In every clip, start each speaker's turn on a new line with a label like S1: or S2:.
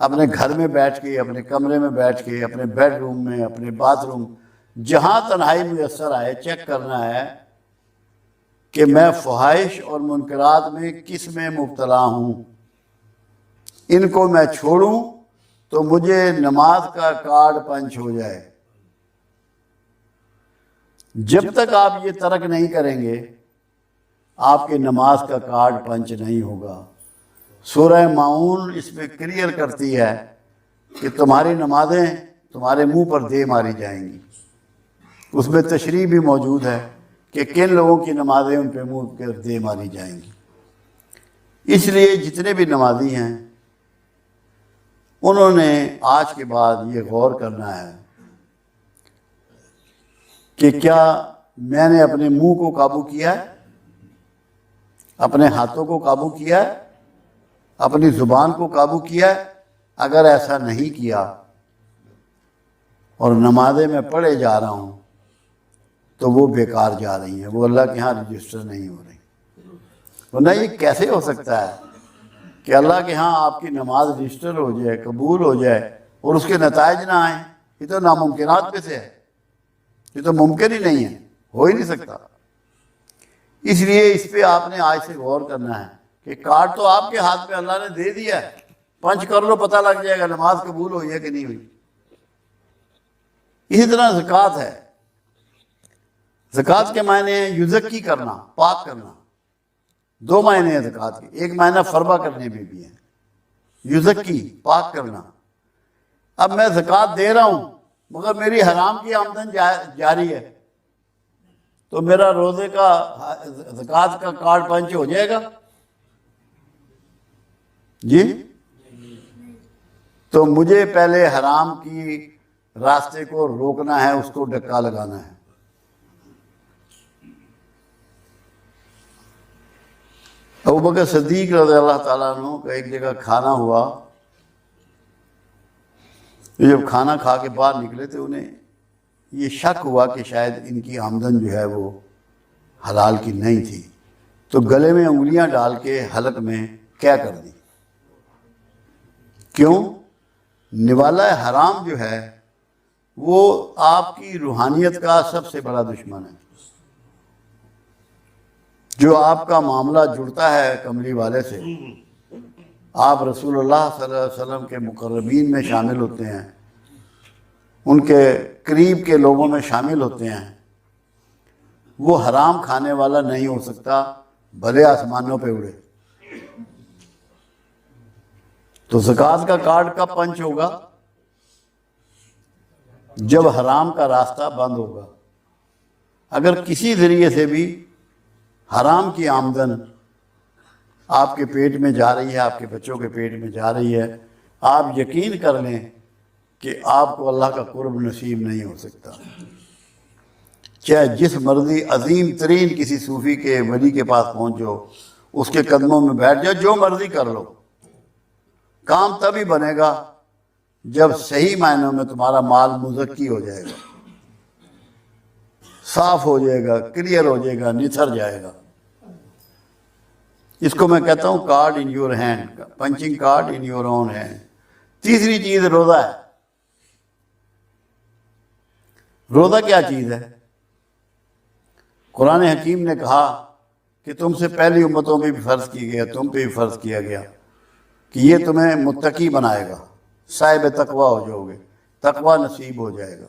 S1: اپنے گھر میں بیٹھ کے، اپنے کمرے میں بیٹھ کے، اپنے بیڈ روم میں، اپنے باتھ روم، جہاں تنہائی میسر آئے چیک کرنا ہے کہ میں فحائش اور منکرات میں کس میں مبتلا ہوں، ان کو میں چھوڑوں تو مجھے نماز کا کارڈ پنچ ہو جائے۔ جب تک آپ یہ ترک نہیں کریں گے آپ کے نماز کا کارڈ پنچ نہیں ہوگا۔ سورہ ماؤن اس میں کلیئر کرتی ہے کہ تمہاری نمازیں تمہارے منہ پر دے ماری جائیں گی۔ اس میں تشریح بھی موجود ہے کہ کن لوگوں کی نمازیں ان پہ منہ پر دے ماری جائیں گی۔ اس لیے جتنے بھی نمازی ہیں انہوں نے آج کے بعد یہ غور کرنا ہے کہ کیا میں نے اپنے منہ کو قابو کیا ہے، اپنے ہاتھوں کو قابو کیا ہے، اپنی زبان کو قابو کیا ہے؟ اگر ایسا نہیں کیا اور نمازیں میں پڑھے جا رہا ہوں تو وہ بیکار جا رہی ہیں، وہ اللہ کے ہاں رجسٹر نہیں ہو رہی۔ ورنہ یہ کیسے ہو سکتا ہے کہ اللہ کے ہاں آپ کی نماز رجسٹر ہو جائے، قبول ہو جائے اور اس کے نتائج نہ آئیں؟ یہ تو ناممکنات میں سے ہے، یہ تو ممکن ہی نہیں ہے، ہو ہی نہیں سکتا۔ اس لیے اس پہ آپ نے آج سے غور کرنا ہے کہ کارڈ تو آپ کے ہاتھ میں اللہ نے دے دیا ہے، پنچ کر لو پتہ لگ جائے گا نماز قبول ہوئی ہے کہ نہیں ہوئی۔ اسی طرح زکوٰۃ ہے۔ زکوٰۃ کے معنی ہیں یزکی کرنا، پاک کرنا۔ دو معنی ہیں زکوٰۃ کے، ایک معنی فربہ کرنے میں بھی ہے، یزکی پاک کرنا۔ اب میں زکوٰۃ دے رہا ہوں مگر میری حرام کی آمدن جاری ہے تو میرا روزے کا زکوٰۃ کا کارڈ پنچ ہو جائے گا؟ جی، تو مجھے پہلے حرام کی راستے کو روکنا ہے، اس کو ڈکا لگانا ہے۔ ابوبکر صدیق رضی اللہ تعالیٰ عنہ کا ایک جگہ کھانا ہوا، جب کھانا کھا کے باہر نکلے تو انہیں یہ شک ہوا کہ شاید ان کی آمدن جو ہے وہ حلال کی نہیں تھی، تو گلے میں انگلیاں ڈال کے حلق میں کیا کر دی۔ کیوں؟ نوالہ حرام جو ہے وہ آپ کی روحانیت کا سب سے بڑا دشمن ہے۔ جو آپ کا معاملہ جڑتا ہے کملی والے سے، آپ رسول اللہ صلی اللہ علیہ وسلم کے مقربین میں شامل ہوتے ہیں، ان کے قریب کے لوگوں میں شامل ہوتے ہیں، وہ حرام کھانے والا نہیں ہو سکتا بھلے آسمانوں پہ اڑے۔ تو زکوٰۃ کا کارڈ کب پنچ ہوگا؟ جب حرام کا راستہ بند ہوگا۔ اگر کسی ذریعے سے بھی حرام کی آمدن آپ کے پیٹ میں جا رہی ہے، آپ کے بچوں کے پیٹ میں جا رہی ہے، آپ یقین کر لیں کہ آپ کو اللہ کا قرب نصیب نہیں ہو سکتا۔ چاہے جس مرضی عظیم ترین کسی صوفی کے ولی کے پاس پہنچو، اس کے قدموں میں بیٹھ جاؤ، جو مرضی کر لو، کام تبھی بنے گا جب صحیح معنوں میں تمہارا مال مزکی ہو جائے گا، صاف ہو جائے گا، کلیئر ہو جائے گا، نتھر جائے گا۔ اس کو میں کہتا ہوں card in your hand, punching card in your own hand. تیسری چیز روزہ ہے۔ روزہ کیا چیز ہے؟ قرآن حکیم نے کہا کہ تم سے پہلی امتوں میں بھی فرض کیا گیا، تم پہ بھی فرض کیا گیا کہ یہ تمہیں متقی بنائے گا، صاحب تقوی ہو جاؤ گے، تقوی نصیب ہو جائے گا۔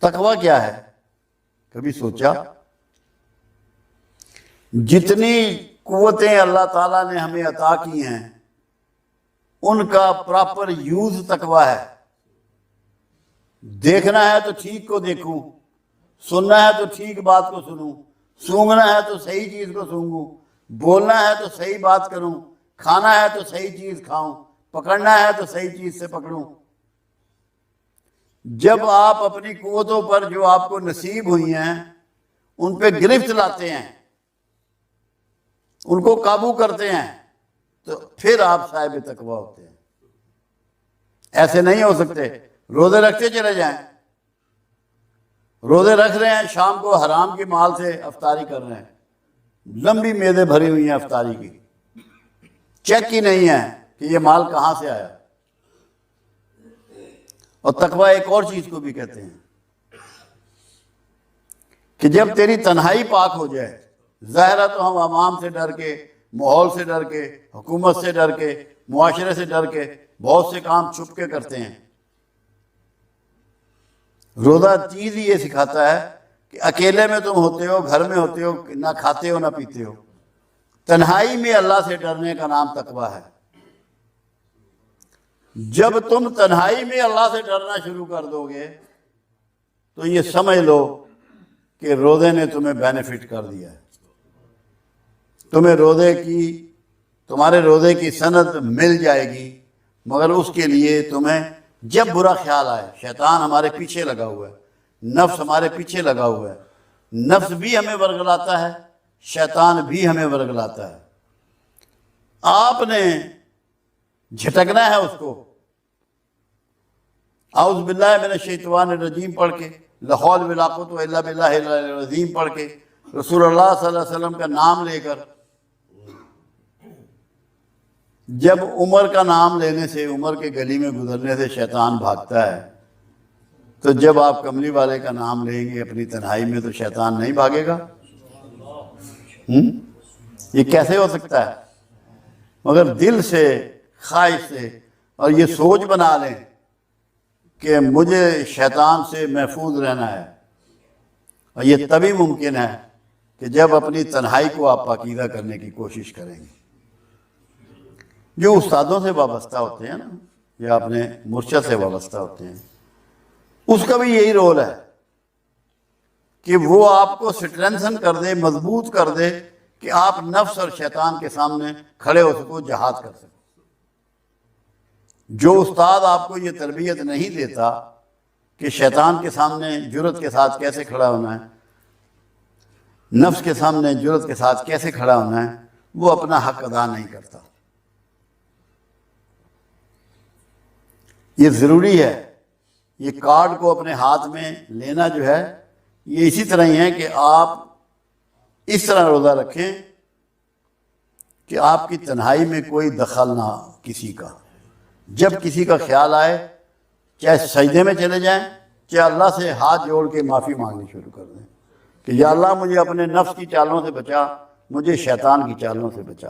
S1: تقوی کیا ہے؟ کبھی سوچا؟ جتنی قوتیں اللہ تعالیٰ نے ہمیں عطا کی ہیں ان کا پراپر یوز تقوی ہے۔ دیکھنا ہے تو ٹھیک کو دیکھوں، سننا ہے تو ٹھیک بات کو سنوں، سونگنا ہے تو صحیح چیز کو سونگوں، بولنا ہے تو صحیح بات کروں، کھانا ہے تو صحیح چیز کھاؤں، پکڑنا ہے تو صحیح چیز سے پکڑوں۔ جب آپ اپنی قوتوں پر جو آپ کو نصیب ہوئی ہیں ان پہ گرفت لاتے ہیں، ان کو قابو کرتے ہیں، تو پھر آپ صاحب تقوی ہوتے ہیں۔ ایسے نہیں ہو سکتے روزے رکھتے چلے جائیں، روزے رکھ رہے ہیں، شام کو حرام کے مال سے افطاری کر رہے ہیں، لمبی میزیں بھری ہوئی ہیں افطاری کی، چیک ہی نہیں ہے، کہ یہ مال کہاں سے آیا. اور تقویٰ ایک اور چیز کو بھی کہتے ہیں کہ جب تیری تنہائی پاک ہو جائے. ظاہر ہے تو ہم عوام سے ڈر کے، ماحول سے ڈر کے، حکومت سے ڈر کے، معاشرے سے ڈر کے بہت سے کام چھپ کے کرتے ہیں. روزہ چیز ہی یہ سکھاتا ہے کہ اکیلے میں تم ہوتے ہو، گھر میں ہوتے ہو، نہ کھاتے ہو نہ پیتے ہو. تنہائی میں اللہ سے ڈرنے کا نام تقویٰ ہے. جب تم تنہائی میں اللہ سے ڈرنا شروع کر دو گے تو یہ سمجھ لو کہ روزے نے تمہیں بینیفٹ کر دیا ہے. تمہارے روزے کی سند مل جائے گی، مگر اس کے لیے تمہیں جب برا خیال آئے، شیطان ہمارے پیچھے لگا ہوا ہے، نفس ہمارے پیچھے لگا ہوا ہے، نفس بھی ہمیں ورگلاتا ہے، شیطان بھی ہمیں ورگلاتا ہے. آپ نے جھٹکنا ہے اس کو. اعوذ باللہ من الشیطان الرجیم پڑھ کے، لا حول ولا قوت الا باللہ العلی العظیم پڑھ کے، رسول اللہ صلی اللہ علیہ وسلم کا نام لے کر. جب عمر کا نام لینے سے، عمر کے گلی میں گزرنے سے شیطان بھاگتا ہے، تو جب آپ کملی والے کا نام لیں گے اپنی تنہائی میں تو شیطان نہیں بھاگے گا؟ یہ کیسے ہو سکتا ہے؟ مگر دل سے، خواہش سے، اور یہ سوچ بنا لیں کہ مجھے شیطان سے محفوظ رہنا ہے. اور یہ تبھی ممکن ہے کہ جب اپنی تنہائی کو آپ پاکیزہ کرنے کی کوشش کریں گے. جو استادوں سے وابستہ ہوتے ہیں نا، یا اپنے مرشد سے وابستہ ہوتے ہیں، اس کا بھی یہی رول ہے کہ وہ آپ کو سٹرینتھن کر دے، مضبوط کر دے کہ آپ نفس اور شیطان کے سامنے کھڑے ہو سکو، جہاد کر سکو. جو استاد آپ کو یہ تربیت نہیں دیتا کہ شیطان کے سامنے جرأت کے ساتھ کیسے کھڑا ہونا ہے، نفس کے سامنے جرأت کے ساتھ کیسے کھڑا ہونا ہے، وہ اپنا حق ادا نہیں کرتا. یہ ضروری ہے. یہ کارڈ کو اپنے ہاتھ میں لینا جو ہے، یہ اسی طرح ہی ہے کہ آپ اس طرح روزہ رکھیں کہ آپ کی تنہائی میں کوئی دخل نہ ہو کسی کا. جب کسی کا خیال آئے، چاہے سجدے میں چلے جائیں، چاہے اللہ سے ہاتھ جوڑ کے معافی مانگنی شروع کر دیں کہ یا اللہ مجھے اپنے نفس کی چالوں سے بچا، مجھے شیطان کی چالوں سے بچا.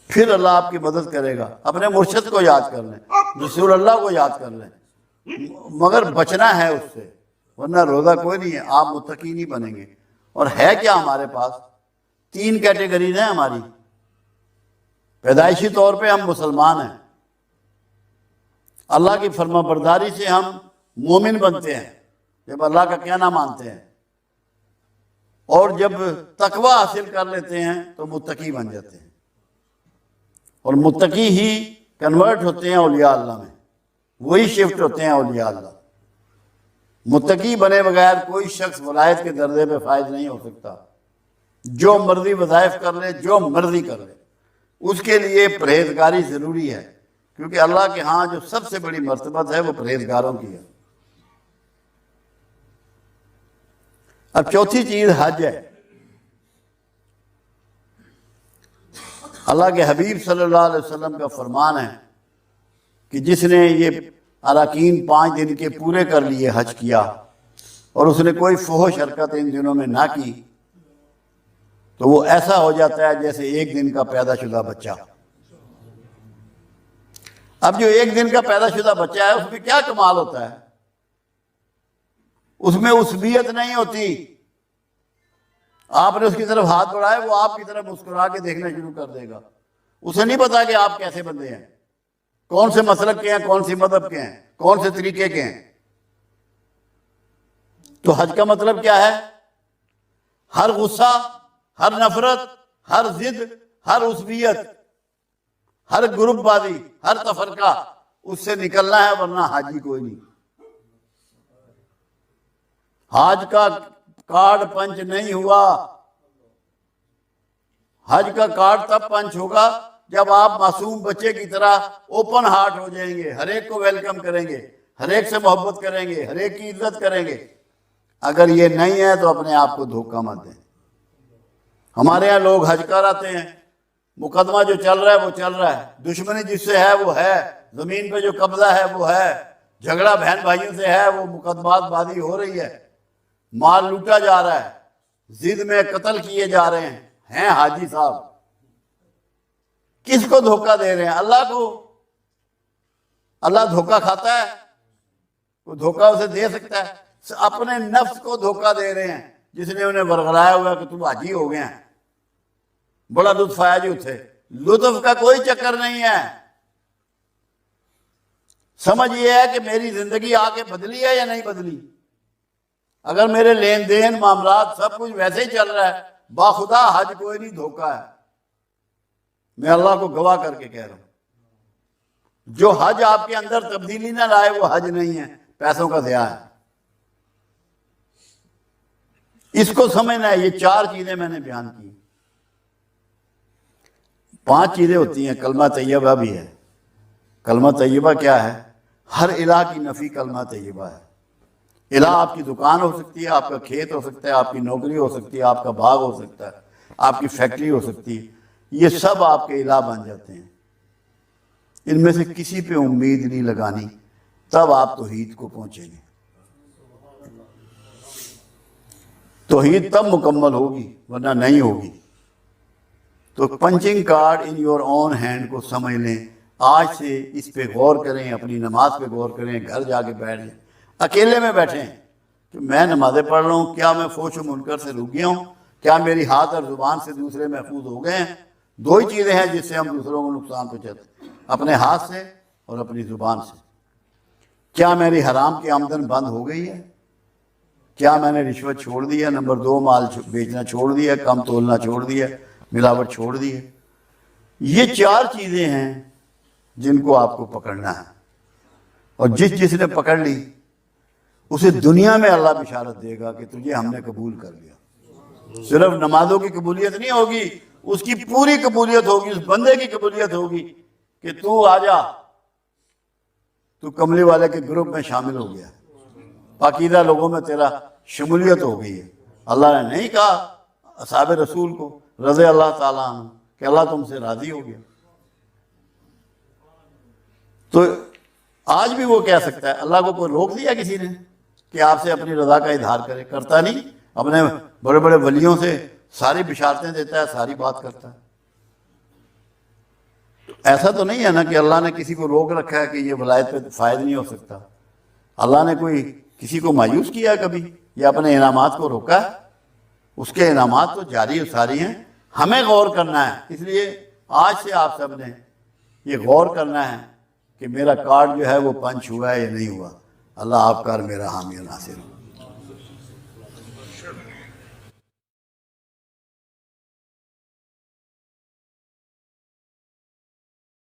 S1: پھر اللہ آپ کی مدد کرے گا. اپنے مرشد کو یاد کر لیں، رسول اللہ کو یاد کر لیں، مگر بچنا ہے اس سے، ورنہ روزہ کوئی نہیں ہے. آپ متقی نہیں بنیں گے. اور ہے کیا ہمارے پاس؟ 3 کیٹیگریز ہیں ہماری. پیدائشی طور پہ ہم مسلمان ہیں، اللہ کی فرما برداری سے ہم مومن بنتے ہیں جب اللہ کا کہنا مانتے ہیں، اور جب تقوی حاصل کر لیتے ہیں تو متقی بن جاتے ہیں. اور متقی ہی کنورٹ ہوتے ہیں اولیاء اللہ میں، وہی شفٹ ہوتے ہیں اولیاء اللہ. متقی بنے بغیر کوئی شخص ولایت کے درجے پہ فائز نہیں ہو سکتا. جو مرضی وظائف کر لے، جو مرضی کر لے، اس کے لیے پرہیزگاری ضروری ہے، کیونکہ اللہ کے ہاں جو سب سے بڑی مرتبت ہے وہ پرہیزگاروں کی ہے. اب چوتھی چیز حج ہے. اللہ کے حبیب صلی اللہ علیہ وسلم کا فرمان ہے کہ جس نے یہ اراکین 5 دن کے پورے کر لیے، حج کیا، اور اس نے کوئی فحش حرکت ان دنوں میں نہ کی، تو وہ ایسا ہو جاتا ہے جیسے 1 دن کا پیدا شدہ بچہ. اب جو 1 دن کا پیدا شدہ بچہ ہے اس میں کیا کمال ہوتا ہے؟ اس میں عصبیت نہیں ہوتی. آپ نے اس کی طرف ہاتھ بڑھائے، وہ آپ کی طرف مسکرا کے دیکھنا شروع کر دے گا. اسے نہیں پتا کہ آپ کیسے بندے ہیں، کون سے مسلک کے ہیں، کون سی مذہب کے ہیں، کون سے طریقے کے ہیں. تو حج کا مطلب کیا ہے؟ ہر غصہ، ہر نفرت، ہر ضد، ہر عصبیت، ہر گروپ بازی، ہر تفرقہ، اس سے نکلنا ہے، ورنہ حاجی کوئی نہیں. حج کا کارڈ پنچ نہیں ہوا. حج کا کارڈ تب پنچ ہوگا جب آپ معصوم بچے کی طرح اوپن ہارٹ ہو جائیں گے، ہر ایک کو ویلکم کریں گے، ہر ایک سے محبت کریں گے، ہر ایک کی عزت کریں گے. اگر یہ نہیں ہے تو اپنے آپ کو دھوکہ مت دیں. ہمارے ہاں لوگ حج کر آتے ہیں، مقدمہ جو چل رہا ہے وہ چل رہا ہے، دشمنی جس سے ہے وہ ہے، زمین پہ جو قبضہ ہے وہ ہے، جھگڑا بہن بھائیوں سے ہے، وہ مقدمات بازی ہو رہی ہے، مال لوٹا جا رہا ہے، ضد میں قتل کیے جا رہے ہیں حاجی صاحب کس کو دھوکہ دے رہے ہیں؟ اللہ کو۔ اللہ دھوکہ کھاتا ہے؟ وہ دھوکہ اسے دے سکتا ہے؟ اپنے نفس کو دھوکہ دے رہے ہیں جس نے انہیں ورغلایا ہوا کہ تم حاجی ہو گئے ہیں، بڑا لطف آیا جی اتھے، لطف کا کوئی چکر نہیں ہے۔ سمجھ یہ ہے کہ میری زندگی آ کے بدلی ہے یا نہیں بدلی؟ اگر میرے لین دین معاملات سب کچھ ویسے ہی چل رہا ہے، باخدا حج کوئی نہیں، دھوکہ ہے۔ میں اللہ کو گواہ کر کے کہہ رہا ہوں، جو حج آپ کے اندر تبدیلی نہ لائے وہ حج نہیں ہے، پیسوں کا ضیاع ہے۔ اس کو سمجھنا ہے۔ یہ 4 چیزیں میں نے بیان کی، 5 چیزیں ہوتی ہیں، کلمہ طیبہ بھی ہے۔ کلمہ طیبہ کیا ہے؟ ہر الہ کی نفی کلمہ طیبہ ہے۔ الہ آپ کی دکان ہو سکتی ہے، آپ کا کھیت ہو سکتا ہے، آپ کی نوکری ہو سکتی ہے، آپ کا باغ ہو سکتا ہے، آپ کی فیکٹری ہو سکتی ہے، یہ سب آپ کے الہ بن جاتے ہیں۔ ان میں سے کسی پہ امید نہیں لگانی، تب آپ توحید کو پہنچیں گے۔ توحید تب مکمل ہوگی ورنہ نہیں ہوگی۔ تو punching card in your own hand کو سمجھ لیں، آج سے اس پہ غور کریں، اپنی نماز پہ غور کریں، گھر جا کے بیٹھ جائیں، اکیلے میں بیٹھیں کہ میں نمازیں پڑھ رہا ہوں، کیا میں فحش و منکر سے رک گیا ہوں؟ کیا میری ہاتھ اور زبان سے دوسرے محفوظ ہو گئے ہیں؟ 2 ہی چیزیں ہیں جس سے ہم دوسروں کو نقصان پہنچاتے ہیں، اپنے ہاتھ سے اور اپنی زبان سے۔ کیا میری حرام کی آمدن بند ہو گئی ہے؟ کیا میں نے رشوت چھوڑ دی ہے؟ نمبر 2، مال بیچنا چھوڑ دیا، کم تولنا چھوڑ دیا، ملاوٹ چھوڑ دی ہے؟ یہ 4 چیزیں ہیں جن کو آپ کو پکڑنا ہے، اور جس نے پکڑ لی اسے دنیا میں اللہ بشارت دے گا کہ تجھے ہم نے قبول کر لیا۔ صرف نمازوں کی قبولیت نہیں ہوگی، اس کی پوری قبولیت ہوگی، اس بندے کی قبولیت ہوگی کہ تو آ جا، تو کملی والے کے گروپ میں شامل ہو گیا، پاکیزہ لوگوں میں تیرا شمولیت ہو گئی ہے۔ اللہ نے نہیں کہا اصحاب رسول کو رضی اللہ تعالیٰ عنہ کہ اللہ تم سے راضی ہو گیا؟ تو آج بھی وہ کہہ سکتا ہے، اللہ کو کوئی روک دیا کسی نے کہ آپ سے اپنی رضا کا اظہار کرے؟ کرتا نہیں، اپنے بڑے بڑے ولیوں سے ساری بشارتیں دیتا ہے، ساری بات کرتا ہے۔ تو ایسا تو نہیں ہے نا کہ اللہ نے کسی کو روک رکھا ہے کہ یہ ولایت پہ فائد نہیں ہو سکتا۔ اللہ نے کوئی کسی کو مایوس کیا ہے کبھی یا اپنے انعامات کو روکا ہے؟ اس کے انعامات تو جاری و ساری ہیں، ہمیں غور کرنا ہے۔ اس لیے آج سے آپ سب نے یہ غور کرنا ہے کہ میرا کارڈ جو ہے وہ پنچ ہوا ہے یا نہیں ہوا۔ اللہ آپ کا اور میرا حامی و ناصر ہو۔